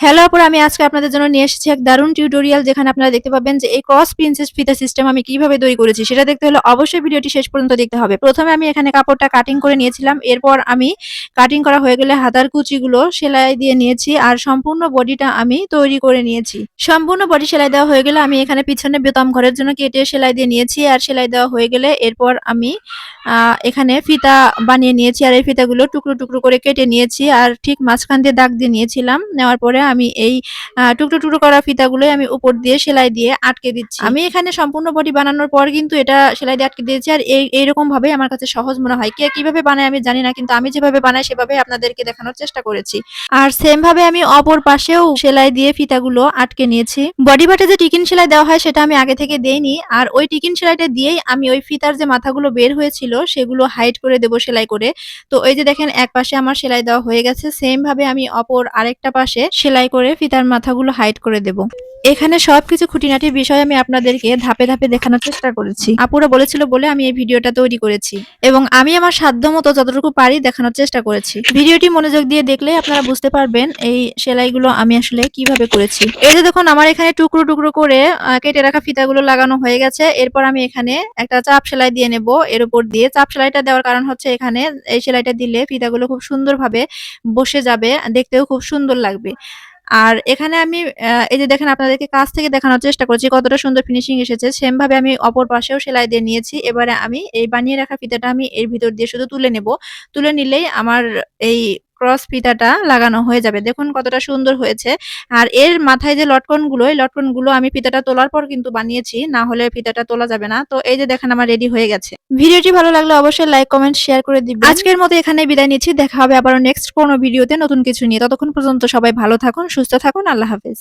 Hello আপুরা, আমি আজকে আপনাদের জন্য নিয়ে এসেছি এক দারুণ টিউটোরিয়াল, যেখানে আপনারা দেখতে পাবেন যে এই ক্রস প্রিন্সেস ফিতা সিস্টেম আমি কিভাবে তৈরি করেছি। সেটা দেখতে হলে অবশ্যই ভিডিওটি শেষ পর্যন্ত দেখতে হবে। প্রথমে আমি এখানে কাপড়টা কাটিং করে নিয়েছিলাম। এরপর আমি কাটিং করা হয়ে গেলে হাতার কুচিগুলো সেলাই দিয়ে নিয়েছি আর সম্পূর্ণ বডিটা আমি তৈরি করে নিয়েছি। সম্পূর্ণ বডি সেলাই দেওয়া হয়ে গেলে আমি এখানে পিছনে বোতাম ঘরের জন্য কেটে সেলাই দিয়ে নিয়েছি। আর সেলাই দেওয়া হয়ে গেলে এরপর আমি এখানে ফিতা বানিয়ে নিয়েছি আর এই ফিতাগুলো টুকরো টুকরো করে কেটে নিয়েছি আর ঠিক মাঝখান দিয়ে দাগ দিয়ে নিয়েছিলাম। নেওয়ার পরে আমি এই টুকরো টুকরো করা ফিতাগুলোই আমি উপর দিয়ে সেলাই দিয়ে আটকে দিচ্ছি। আমি এখানে সম্পূর্ণ বডি বানানোর পর কিন্তু এটা সেলাই দিয়ে আটকে দিয়েছি আর এইরকম ভাবে আমার কাছে সহজ মনে হয়। কে কিভাবে বানায় আমি জানি না, কিন্তু আমি যেভাবে বানাই সেভাবে আপনাদেরকে দেখানোর চেষ্টা করেছি। আর সেম ভাবে আমি অপর পাশেও সেলাই দিয়ে ফিতাগুলো আটকে নিয়েছি। বডি পার্টে যে টিকিন সেলাই দেওয়া হয় সেটা আমি আগে থেকে দেইনি, আর ওই টিকিন সেলাইটা দিয়েই আমি ওই ফিতার যে মাথাগুলো বের হয়েছিল সেগুলো হাইড করে দেবো সেলাই করে। তো এই যে দেখেন, এক পাশে আমার সেলাই দেওয়া হয়ে গেছে, সেম ভাবে আমি অপর আরেকটা পাশে সেলাই করে ফিতার মাথাগুলো হাইড করে দেব। এখানে সবকিছু খুঁটিনাটি বিষয় আমি আপনাদেরকে ধাপে ধাপে দেখানোর চেষ্টা করেছি। আপুরা বলেছিল বলে আমি এই ভিডিওটা তৈরি করেছি এবং আমি আমার সাধ্যমতো যতটুকু পারি দেখানোর চেষ্টা করেছি। ভিডিওটি মনোযোগ দিয়ে দেখলে আপনারা বুঝতে পারবেন এই সেলাইগুলো আমি আসলে কিভাবে করেছি। এই যে দেখুন, আমার এখানে টুকরো টুকরো করে কেটে রাখা ফিতাগুলো লাগানো হয়ে গেছে। এরপর আমি এখানে একটা চাপ সেলাই দিয়ে নেব। এর উপর দিয়ে চাপ সেলাইটা দেওয়ার কারণ হচ্ছে এখানে এই সেলাইটা দিলে ফিতাগুলো খুব সুন্দরভাবে বসে যাবে, দেখতেও খুব সুন্দর লাগবে। আর এখানে আমি এই যে দেখেন, আপনাদেরকে কাছ থেকে দেখানোর চেষ্টা করছি কতটা সুন্দর ফিনিশিং এসেছে। সেম ভাবে আমি অপর পাশেও সেলাই দিয়ে নিয়েছি। এবারে আমি এই বানিয়ে রাখা ফিতাটা আমি এর ভিতর দিয়ে শুধু তুলে নেব। তুলে নিলেই আমার এই ক্রস ফিতাটা লাগানো হয়ে যাবে। দেখুন কতটা সুন্দর হয়েছে। আর এর মাথায় যে লটকনগুলো, এই লটকনগুলো আমি ফিতাটা তোলার পর কিন্তু বানিয়েছি, না হলে ফিতাটা তোলা যাবে না। তো এই যে দেখেন, আমার রেডি হয়ে গেছে। ভিডিওটি ভালো লাগলে অবশ্যই লাইক, কমেন্ট, শেয়ার করে দিবেন। আজকের মতো এখানেই বিদায় নিচ্ছি। দেখা হবে আবারও নেক্সট কোনো ভিডিওতে নতুন কিছু নিয়ে। ততক্ষণ পর্যন্ত সবাই ভালো থাকুন, সুস্থ থাকুন। আল্লাহ হাফেজ।